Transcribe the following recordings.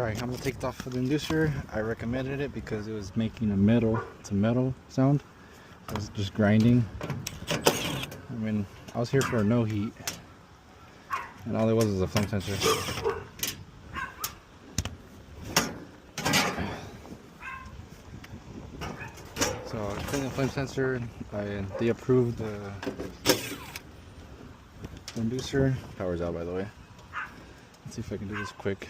Alright, I'm gonna take it off of the inducer. I recommended it because it was making a metal to metal sound. I was just grinding. I mean, I was here for a no heat, and all it was a flame sensor. So I cleaned the flame sensor. They approved the inducer. Power's out, by the way. Let's see if I can do this quick.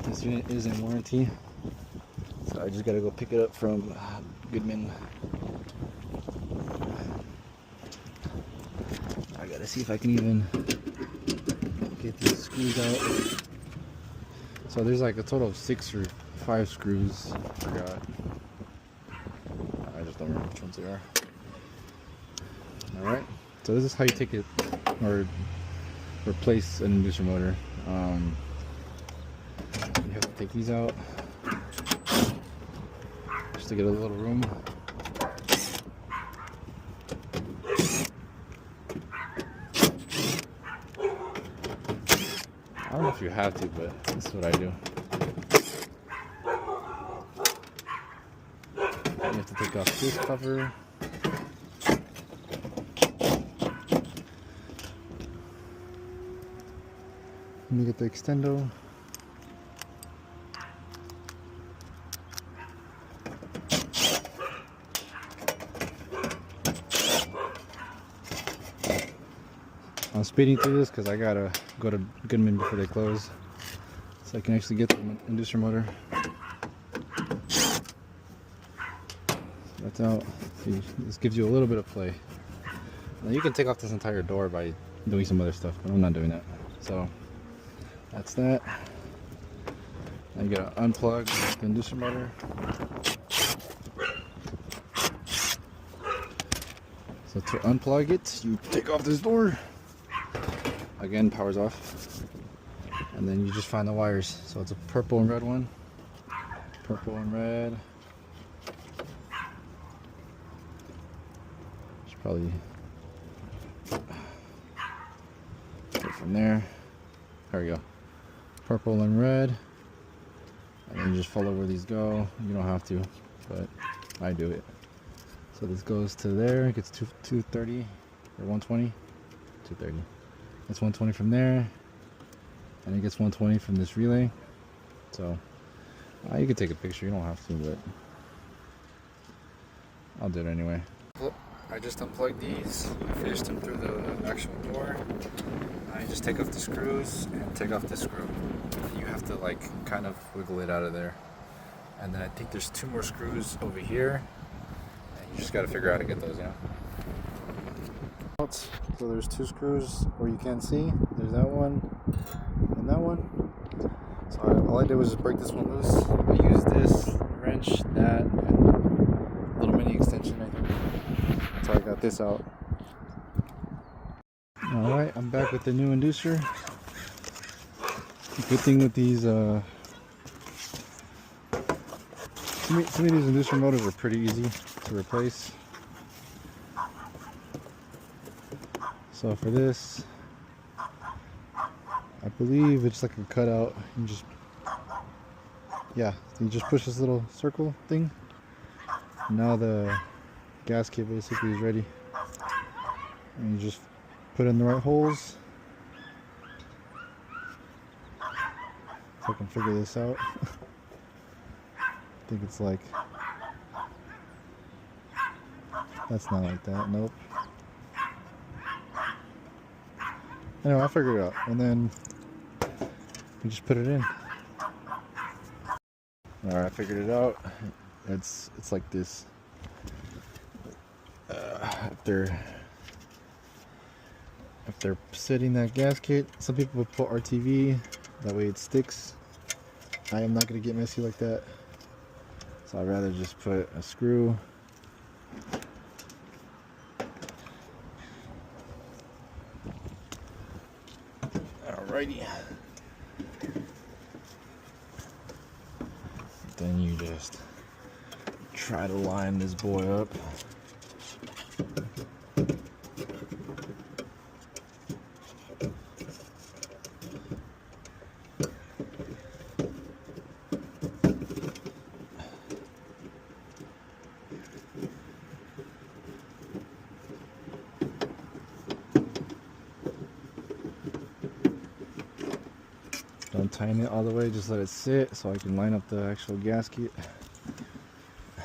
This unit is in warranty, so I just gotta go pick it up from Goodman. I gotta see if I can even get these screws out. So there's like a total of 6 or 5 screws. I forgot. I just don't remember which ones they are. Alright, so this is how you take it or replace an inducer motor. You have to take these out just to get a little room. I don't know if you have to, but this is what I do. You have to take off this cover. Let me get the extendo. I'm speeding through this because I gotta go to Goodman before they close, so I can actually get the inducer motor. So that's out. See, this gives you a little bit of play. Now you can take off this entire door by doing some other stuff, but I'm not doing that. So that's that. Now you gotta unplug the inducer motor. So to unplug it, you take off this door. Again, power's off. And then you just find the wires. So it's a purple and red one. Purple and red. Should probably go from there. There we go. Purple and red. And then you just follow where these go. You don't have to, but I do it. So this goes to there. It gets 230 or 120. 230. It's 120 from there, and it gets 120 from this relay. So you can take a picture, you don't have to, but I'll do it anyway. I just unplugged these. I fished them through the actual door. I just take off the screws and take off this screw. You have to like kind of wiggle it out of there. And then I think there's 2 more screws over here, and you just got to figure out how to get those, you know. So there's 2 screws where you can't see. There's that one and that one. So all I did was just break this one loose. I used this wrench, that, and a little mini extension, I think. So I got this out. Alright, I'm back with the new inducer. Good thing with these, some of these inducer motors are pretty easy to replace. So for this, I believe it's like a cutout. You just, yeah, you just push this little circle thing. Now the gasket basically is ready. And you just put in the right holes. If I can figure this out. I think it's like, that's not like that, nope. Anyway, I figured it out, and then we just put it in. Alright, I figured it out. It's like this. If they're setting that gasket, some people would put RTV, that way it sticks. I am not going to get messy like that, so I'd rather just put a screw. Alrighty. Then you just try to line this boy up. Don't tighten it all the way, just let it sit so I can line up the actual gasket. And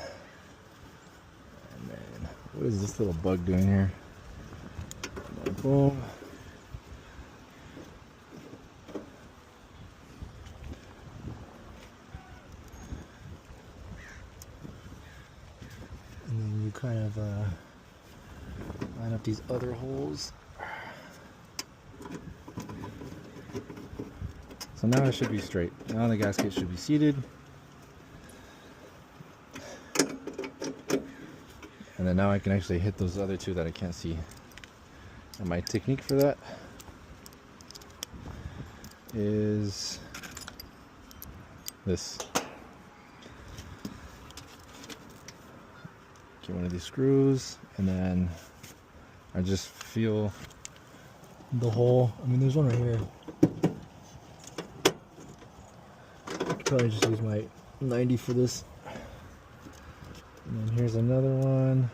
then, what is this little bug doing here? Boom. And then you kind of line up these other holes. So now it should be straight. Now the gasket should be seated. And then now I can actually hit those other two that I can't see. And my technique for that is this. Get one of these screws, and then I just feel the hole. I mean, there's one right here. Probably just use my 90 for this. And then here's another one.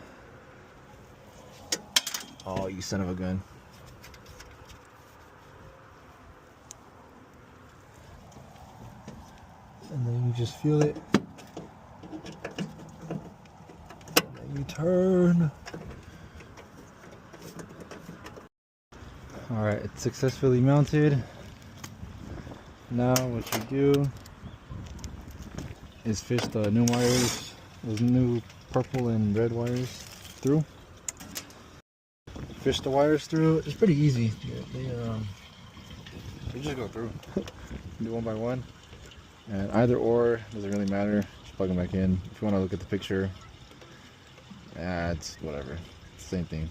Oh, you son of a gun. And then you just feel it. And then you turn. Alright, it's successfully mounted. Now what you do is fish the new wires, those new purple and red wires through. Fish the wires through. It's pretty easy. They just go through. Do one by one. And either or, doesn't really matter. Just plug them back in. If you want to look at the picture, it's whatever. It's the same thing.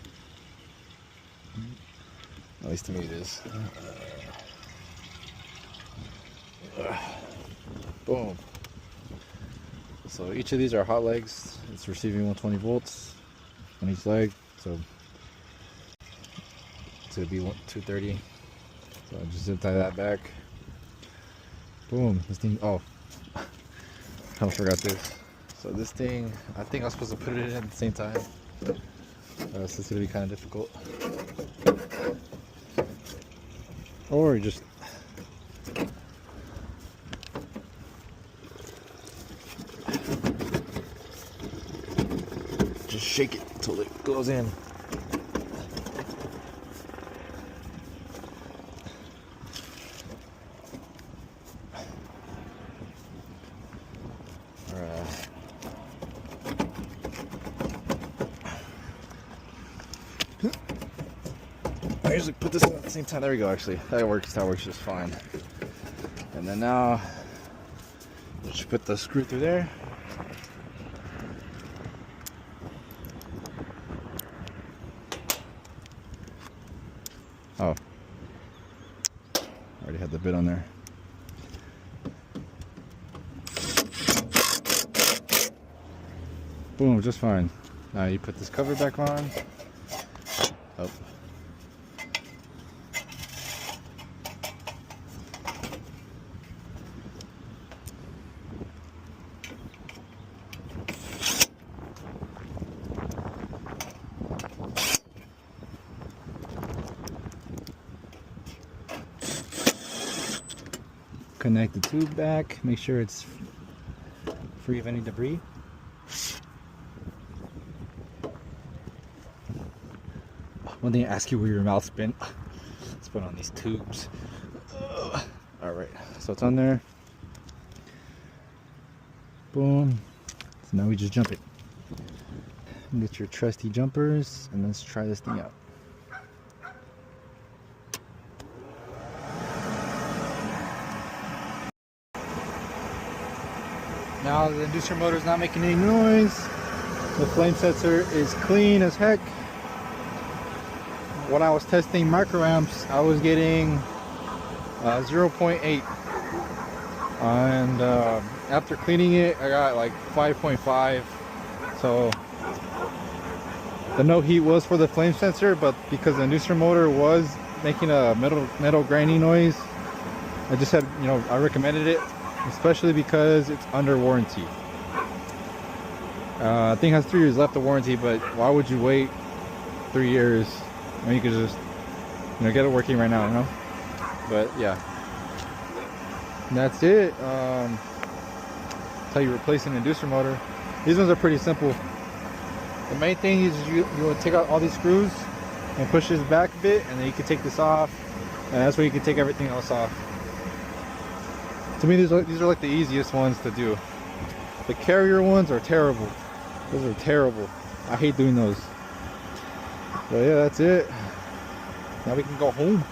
At least to me it is. Boom. So each of these are hot legs. It's receiving 120 volts on each leg. So it's going to be 230. So I just zip tie that back. Boom. This thing, oh, I almost forgot this. So this thing, I think I was supposed to put it in at the same time. So it's going to be kind of difficult. Or just shake it until it goes in. Alright. I usually put this in at the same time. There we go, actually. That works just fine. And then now, just put the screw through there. Oh, already had the bit on there. Boom, just fine. Now you put this cover back on. Oh. Connect the tube back, make sure it's free of any debris. One thing I ask you, where your mouth's been. Let's put on these tubes. Alright, so it's on there. Boom. So now we just jump it. Get your trusty jumpers and let's try this thing out. Now the inducer motor is not making any noise. The flame sensor is clean as heck. When I was testing microamps, I was getting 0.8. And after cleaning it, I got like 5.5. So the no heat was for the flame sensor, but because the inducer motor was making a metal grinding noise, I just had, I recommended it. Especially because it's under warranty. I think it has 3 years left of warranty, but why would you wait 3 years when you could just, get it working right now, But yeah. And that's it. That's how you replace an inducer motor. These ones are pretty simple. The main thing is you will take out all these screws and push this back a bit, and then you can take this off, and that's where you can take everything else off. To me, these are like the easiest ones to do. The carrier ones are terrible. Those are terrible. I hate doing those. But yeah, that's it. Now we can go home.